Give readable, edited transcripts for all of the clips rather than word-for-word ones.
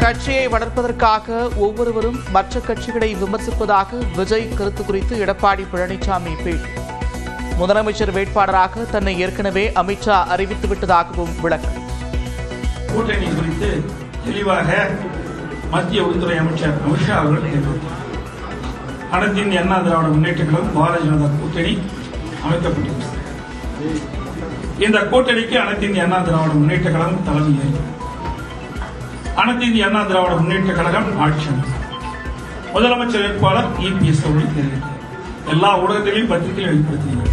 கட்சியை வளர்ப்பதற்காக ஒவ்வொருவரும் மற்ற கட்சிகளை விமர்சிப்பதாக விஜய் கருத்து குறித்து எடப்பாடி பழனிசாமி பேட்டி. முதலமைச்சர் வேட்பாளராக தன்னை ஏற்கனவே அமித்ஷா அறிவித்துவிட்டதாகவும் விளக்கம். கூட்டணி குறித்து தெளிவாக மத்திய உள்துறை அமைச்சர் அமித்ஷா அவர்கள் தெரிவித்தார். அனைத்து இந்திய அண்ணா திராவிட முன்னேற்ற கழகம் பாரதிய ஜனதா கூட்டணி அமைக்கப்பட்டுள்ளது. இந்த கூட்டணிக்கு அனைத்து இந்திய அண்ணா திராவிட முன்னேற்ற கழகம் தலைமை. அனைத்து இந்திய அண்ணா திராவிட முன்னேற்ற கழகம் ஆட்சி முதலமைச்சர் வேட்பாளர் EPS அவர்கள் தெரிவித்தார். எல்லா ஊடகத்திலையும் பத்திரிகையில் வெளிப்படுத்தினார்.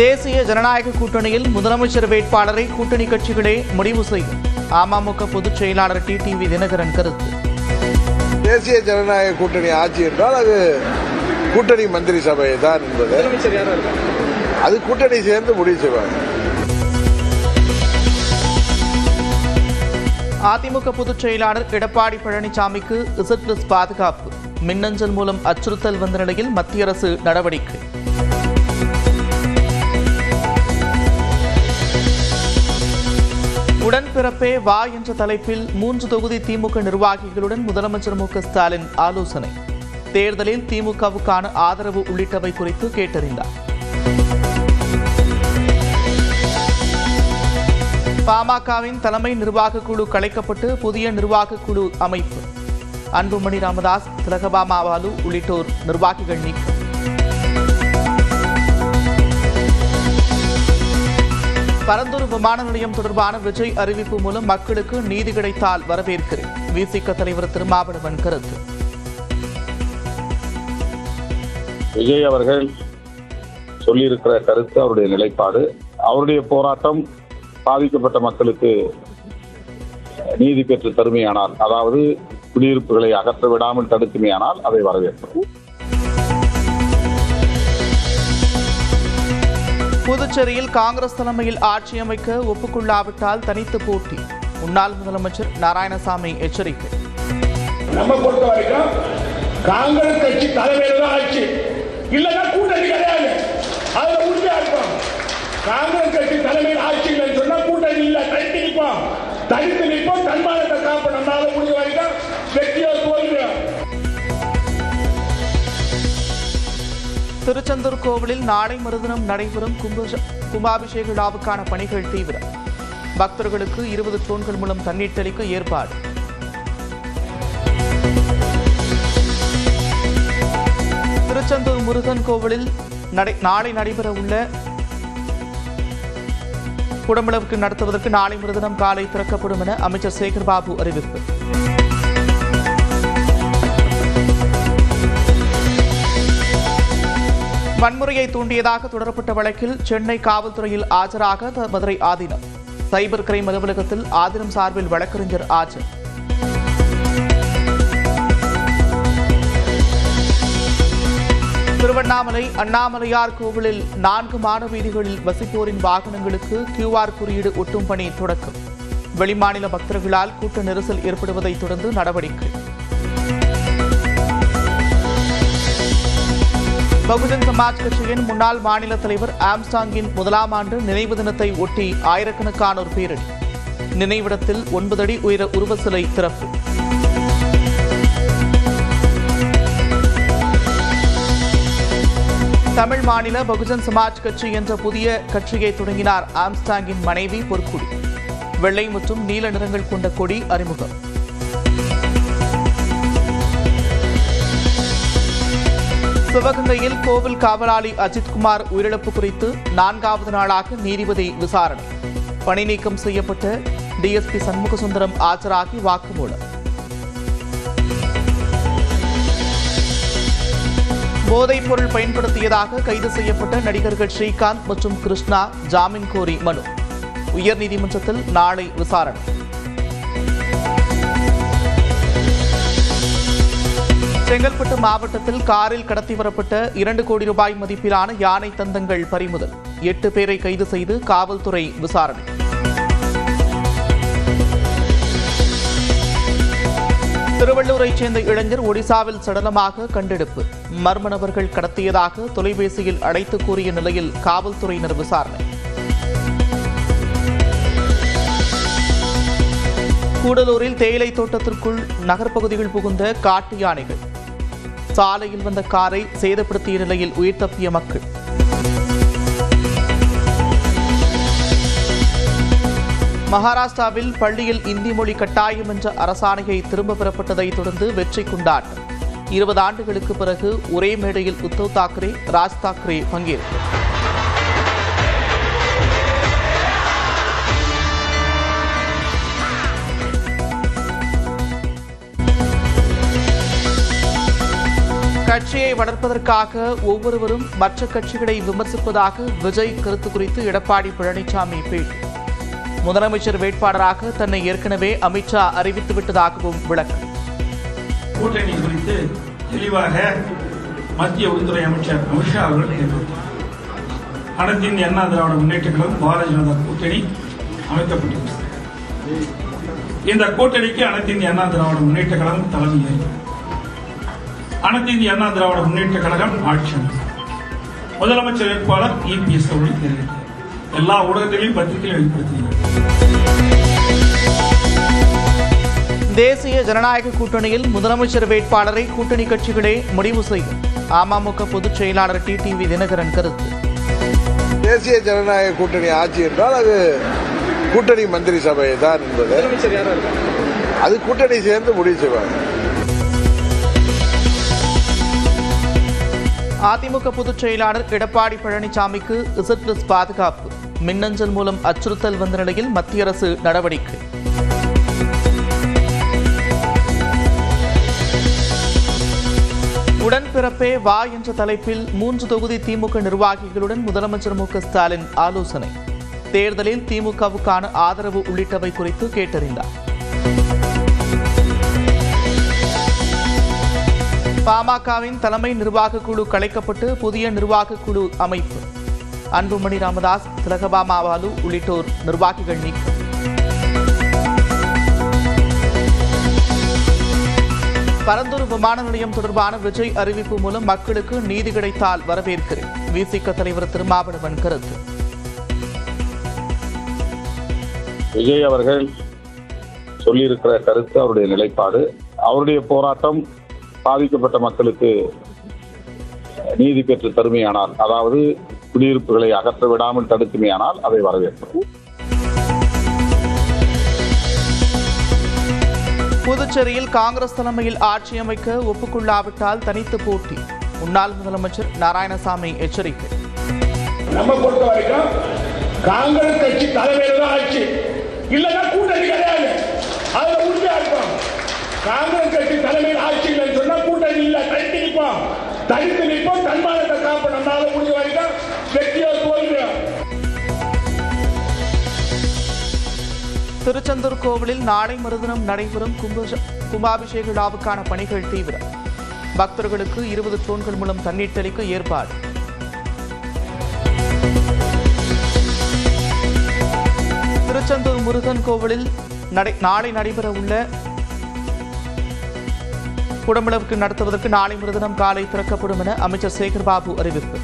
தேசிய ஜனநாயக கூட்டணியில் முதலமைச்சர் வேட்பாளரை கூட்டணி கட்சிகளே முடிவு செய்யும். அமமுக பொதுச் செயலாளர் டிடிவி தினகரன் கருத்து. தேசிய ஜனநாயக கூட்டணி ஆட்சி என்றால் அது கூட்டணி மந்திரி சபை தான் என்பது அது கூட்டணி சேர்ந்து முடிவு செய்வாங்க. அதிமுக பொதுச் செயலாளர் எடப்பாடி பழனிசாமிக்கு Z+ பாதுகாப்பு. மின்னஞ்சல் மூலம் அச்சுறுத்தல் வந்த நிலையில் மத்திய அரசு நடவடிக்கை. உடன்பிறப்பே வா என்ற தலைப்பில் 3 தொகுதி திமுக நிர்வாகிகளுடன் முதலமைச்சர் மு.க.ஸ்டாலின் ஆலோசனை. தேர்தலில் திமுகவுக்கான ஆதரவு உள்ளிட்டவை குறித்து கேட்டறிந்தார். பாமகவின் தலைமை நிர்வாக குழு கலைக்கப்பட்டு புதிய நிர்வாக குழு அமைப்பு. அன்புமணி ராமதாஸ், திலகபாமா பாலு உள்ளிட்டோர் நிர்வாகிகள் நீக்கம். பரந்தூர் விமான நிலையம் தொடர்பான விஜய் அறிவிப்பு மூலம் மக்களுக்கு நீதி கிடைத்தால் வரவேற்கிறேன். விசிக தலைவர் திருமாவளவன் கருத்து. விஜய் அவர்கள் சொல்லியிருக்கிற கருத்து, அவருடைய நிலைப்பாடு, அவருடைய போராட்டம் பாதிக்கப்பட்ட மக்களுக்கு நீதி பெற்று தருமையானால், அதாவது குடியிருப்புகளை அகற்ற விடாமல் தடுக்குமையானால் அதை வரவேற்போம். புதுச்சேரியில் காங்கிரஸ் தலைமையில் ஆட்சி அமைக்க ஒப்புக்கொள்ளாவிட்டால் தனித்து போட்டி. முன்னாள் முதலமைச்சர் நாராயணசாமி எச்சரிக்கை. நம்ம பொறுத்த வரைக்கும் காங்கிரஸ் கட்சி தலைமையில் தான் ஆட்சி, இல்லைன்னா கூட்டணி கிடையாது. அதுல உறுதியா இருக்கும். காங்கிரஸ் கட்சி தலைமையில் ஆட்சி இல்லைன்னு சொன்னா கூட்டணி இல்ல, தனித்து நிற்போம். தனித்து நிற்போம். தன்மானத்தை காப்பு நம்மளால முடிஞ்ச வரைக்கும் வெற்றியோ தோல்வியோ. திருச்செந்தூர் கோவிலில் நாளை மறுதினம் நடைபெறும் கும்பாபிஷேக விழாவுக்கான பணிகள் தீவிரம். பக்தர்களுக்கு 20 ட்ரோன்கள் மூலம் தண்ணீர் தெளிக்க ஏற்பாடு. திருச்செந்தூர் முருகன் கோவிலில் நாளை நடைபெறவுள்ள குடமுழக்கு நடத்துவதற்கு நாளை மறுதினம் காலை திறக்கப்படும் என அமைச்சர் சேகர்பாபு அறிவிப்பு. வன்முறையை தூண்டியதாக தொடரப்பட்ட வழக்கில் சென்னை காவல்துறையில் ஆஜராக மதுரை ஆதீனம். சைபர் கிரைம் அலுவலகத்தில் ஆதீனம் சார்பில் வழக்கறிஞர் ஆஜர். திருவண்ணாமலை அண்ணாமலையார் கோவிலில் 4 மாட வீதிகளில் வசிப்போரின் வாகனங்களுக்கு QR குறியீடு ஒட்டும் பணி தொடக்கம். வெளிமாநில பக்தர்களால் கூட்ட நெரிசல் ஏற்படுவதை தொடர்ந்து நடவடிக்கை. பகுஜன் சமாஜ் கட்சியின் முன்னாள் மாநில தலைவர் ஆம்ஸ்டாங்கின் 1ஆம் ஆண்டு நினைவு தினத்தை ஒட்டி ஆயிரக்கணக்கானோர் பேரணி. நினைவிடத்தில் 9 அடி உயர உருவ சிலை திறப்பு. தமிழ் மாநில பகுஜன் சமாஜ் கட்சி என்ற புதிய கட்சியை தொடங்கினார் ஆம்ஸ்டாங்கின் மனைவி பொற்குடி. வெள்ளை மற்றும் நீல நிறங்கள் கொண்ட கொடி அறிமுகம். சிவகங்கையில் கோவில் காவலாளி அஜித்குமார் உயிரிழப்பு குறித்து 4வது நாளாக நீதிபதி விசாரணை. பணி நீக்கம் செய்யப்பட்ட DSP சண்முகசுந்தரம் ஆஜராகி வாக்குமூலம். போதைப் பொருள் பயன்படுத்தியதாக கைது செய்யப்பட்ட நடிகர்கள் ஸ்ரீகாந்த் மற்றும் கிருஷ்ணா ஜாமீன் கோரி மனு. உயர்நீதிமன்றத்தில் நாளை விசாரணை. செங்கல்பட்டு மாவட்டத்தில் காரில் கடத்தி வரப்பட்ட 2 கோடி ரூபாய் மதிப்பிலான யானை தந்தங்கள் பறிமுதல். 8 பேரை கைது செய்து காவல்துறை விசாரணை. திருவள்ளூரைச் சேர்ந்த இளைஞர் ஒடிசாவில் சடலமாக கண்டெடுப்பு. மர்ம நபர்கள் கடத்தியதாக தொலைபேசியில் அழைத்து கூறிய நிலையில் காவல்துறையினர் விசாரணை. கூடலூரில் தேயிலை தோட்டத்திற்குள் நகர்ப்பகுதிகள் புகுந்த காட்டு யானைகள். சாலையில் வந்த காரை சேதப்படுத்திய நிலையில் உயிர் தப்பிய மக்கள். மகாராஷ்டிராவில் பள்ளியில் இந்தி மொழி கட்டாயம் என்ற அரசாணையை திரும்ப பெறப்பட்டதை தொடர்ந்து வெற்றி கொண்டாட்டம். 20 ஆண்டுகளுக்கு பிறகு ஒரே மேடையில் உத்தவ் தாக்கரே, ராஜ் தாக்கரே பங்கேற்பு. கட்சியை வளர்ப்பதற்காக ஒவ்வொருவரும் மற்ற கட்சிகளை விமர்சிப்பதாக விஜய் கருத்து குறித்து எடப்பாடி பழனிசாமி பேட்டி. முதலமைச்சர் வேட்பாளராக தன்னை ஏற்கனவே அமித்ஷா அறிவித்துவிட்டதாகவும் விளக்கம். கூட்டணி குறித்து தெளிவாக மத்திய உள்துறை அமைச்சர் அமித்ஷா அவர்கள் தெரிவித்தார். அனைத்து இந்திய அண்ணா திராவிட முன்னேற்ற கழகம் பாரதிய ஜனதா கூட்டணி அமைக்கப்பட்டுள்ளது. இந்த கூட்டணிக்கு அனைத்து இந்திய அண்ணா திராவிட முன்னேற்ற கழகம் தலைமை. அனைத்து இந்திய அண்ணா திராவிட முன்னேற்ற கழகம் ஆட்சி அமைக்கும். முதலமைச்சர் வேட்பாளர் EPS அவர்கள் தெரிவித்தார். எல்லா ஊடகத்திலையும் பத்திரிகையில் வெளிப்படுத்தினார். தேசிய ஜனநாயக கூட்டணியில் முதலமைச்சர் வேட்பாளரை கூட்டணி கட்சிகளே முடிவு செய்யும். அமமுக பொதுச் செயலாளர் டிடிவி தினகரன் கருத்து. தேசிய ஜனநாயக கூட்டணி ஆட்சி என்றால் அது கூட்டணி மந்திரி சபை தான் என்பது அது கூட்டணி சேர்ந்து முடிவு செய்வாங்க. அதிமுக பொதுச் செயலாளர் எடப்பாடி பழனிசாமிக்கு Z+ பாதுகாப்பு. மின்னஞ்சல் மூலம் அச்சுறுத்தல் வந்த நிலையில் மத்திய அரசு நடவடிக்கை. உடன்பிறப்பே வா என்ற தலைப்பில் 3 தொகுதி திமுக நிர்வாகிகளுடன் முதலமைச்சர் மு.க.ஸ்டாலின் ஆலோசனை. தேர்தலில் திமுகவுக்கான ஆதரவு உள்ளிட்டவை குறித்து கேட்டறிந்தார். பாமகவின் தலைமை நிர்வாக குழு கலைக்கப்பட்டு புதிய நிர்வாக குழு அமைப்பு. அன்புமணி ராமதாஸ், திலகபாமா பாலு உள்ளிட்டோர் நிர்வாகிகள் நீக்கம். பரந்தூர் விமான நிலையம் தொடர்பான விஜய் அறிவிப்பு மூலம் மக்களுக்கு நீதி கிடைத்தால் வரவேற்கிறேன். விசிக தலைவர் திருமாவளவன் கருத்து. விஜய் அவர்கள் சொல்லியிருக்கிற கருத்து, அவருடைய நிலைப்பாடு, அவருடைய போராட்டம் பாதிக்கப்பட்ட மக்களுக்கு நீதி பெற்று தருமையானால், அதாவது குடியிருப்புகளை அகற்ற விடாமல் தடுக்குமையானால் அதை வரவேற்போம். புதுச்சேரியில் காங்கிரஸ் தலைமையில் ஆட்சி அமைக்க ஒப்புக்கொள்ளாவிட்டால் தனித்து போட்டி. முன்னாள் முதலமைச்சர் நாராயணசாமி எச்சரிக்கை. நம்ம பொறுத்த வரைக்கும் காங்கிரஸ் கட்சி தலைமையில தான் ஆட்சி, இல்லைன்னா கூட்டணி கிடையாது. அதுல உறுதியா இருக்கும். காங்கிரஸ் கட்சி தலைமையில் ஆட்சி இல்லைன்னு சொன்னா கூட்டணி இல்ல, தனித்து நிற்போம். தன்மானத்தை காப்போம். நம்மளால முடிஞ்ச வரைக்கும் வெற்றியோ தோல்வியோ. திருச்செந்தூர் கோவிலில் நாளை மறுதினம் நடைபெறும் கும்பாபிஷேக விழாவுக்கான பணிகள் தீவிரம். பக்தர்களுக்கு 20 ட்ரோன்கள் மூலம் தண்ணீர் தெளிக்க ஏற்பாடு. திருச்செந்தூர் முருகன் கோவிலில் நாளை நடைபெற உள்ள குடமுழக்கு நடத்துவதற்கு நாளை மறுதினம் காலை திறக்கப்படும் என அமைச்சர் சேகர்பாபு அறிவிப்பு.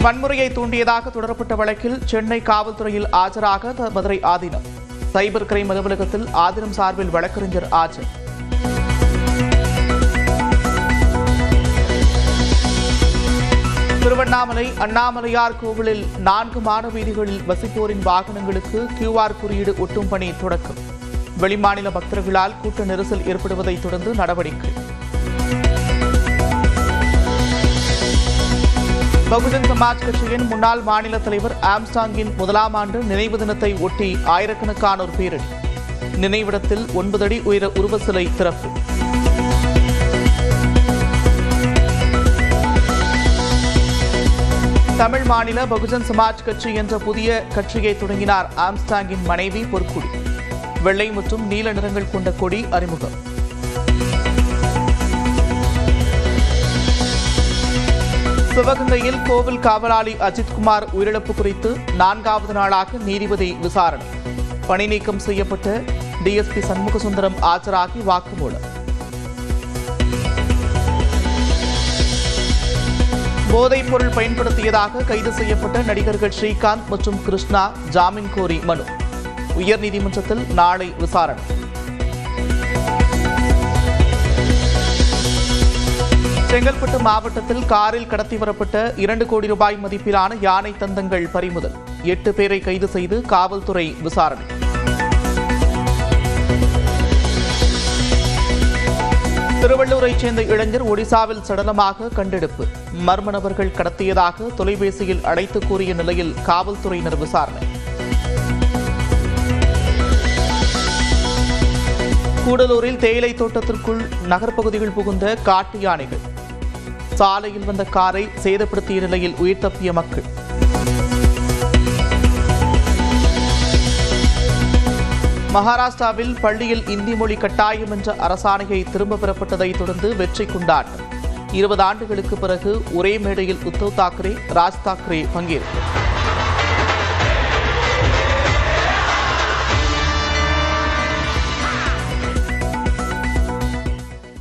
வன்முறையை தூண்டியதாக தொடரப்பட்ட வழக்கில் சென்னை காவல்துறையில் ஆஜராக மதுரை ஆதீனம். சைபர் கிரைம் அலுவலகத்தில் ஆதீனம் சார்பில் வழக்கறிஞர் ஆஜர். திருவண்ணாமலை அண்ணாமலையார் கோவிலில் 4 மாட வீதிகளில் வசிப்போரின் வாகனங்களுக்கு QR குறியீடு ஒட்டும் பணி தொடக்கம். வெளிமாநில பக்தர்களால் கூட்ட நெரிசல் ஏற்படுவதை தொடர்ந்து நடவடிக்கை. பகுஜன் சமாஜ் கட்சியின் முன்னாள் மாநில தலைவர் ஆம்ஸ்டாங்கின் 1ஆம் ஆண்டு நினைவு தினத்தை ஒட்டி ஆயிரக்கணக்கானோர் பேரணி. நினைவிடத்தில் 9 அடி உயர உருவ சிலை திறப்பு. தமிழ் மாநில பகுஜன் சமாஜ் கட்சி என்ற புதிய கட்சியை தொடங்கினார் ஆம்ஸ்டாங்கின் மனைவி பொற்குடி. வெள்ளை மற்றும் நீல நிறங்கள் கொண்ட கொடி அறிமுகம். சிவகங்கையில் கோவில் காவலாளி அஜித்குமார் உயிரிழப்பு குறித்து 4வது நாளாக நீதிபதி விசாரணை. பணி நீக்கம் செய்யப்பட்ட DSP சண்முகசுந்தரம் ஆஜராகி வாக்குமூலம். போதைப் பொருள் பயன்படுத்தியதாக கைது செய்யப்பட்ட நடிகர்கள் ஸ்ரீகாந்த் மற்றும் கிருஷ்ணா ஜாமீன் கோரி மனு. உயர்நீதிமன்றத்தில் நாளை விசாரணை. செங்கல்பட்டு மாவட்டத்தில் காரில் கடத்தி வரப்பட்ட 2 கோடி ரூபாய் மதிப்பிலான யானை தந்தங்கள் பறிமுதல். 8 பேரை கைது செய்து காவல்துறை விசாரணை. திருவள்ளூரைச் சேர்ந்த இளைஞர் ஒடிசாவில் சடலமாக கண்டெடுப்பு. மர்ம நபர்கள் கடத்தியதாக தொலைபேசியில் அழைத்து கூறிய நிலையில் காவல்துறையினர் விசாரணை. கூடலூரில் தேயிலை தோட்டத்திற்குள் நகர்ப்பகுதிகள் புகுந்த காட்டு யானைகள். சாலையில் வந்த காரை சேதப்படுத்திய நிலையில் உயிர் தப்பிய மக்கள். மகாராஷ்டிராவில் பள்ளியில் இந்தி மொழி கட்டாயம் என்ற அரசாணையை திரும்ப பெறப்பட்டதை தொடர்ந்து வெற்றி கொண்டாட்டம். 20 ஆண்டுகளுக்கு பிறகு ஒரே மேடையில் உத்தவ் தாக்கரே, ராஜ் தாக்கரே பங்கேற்பு.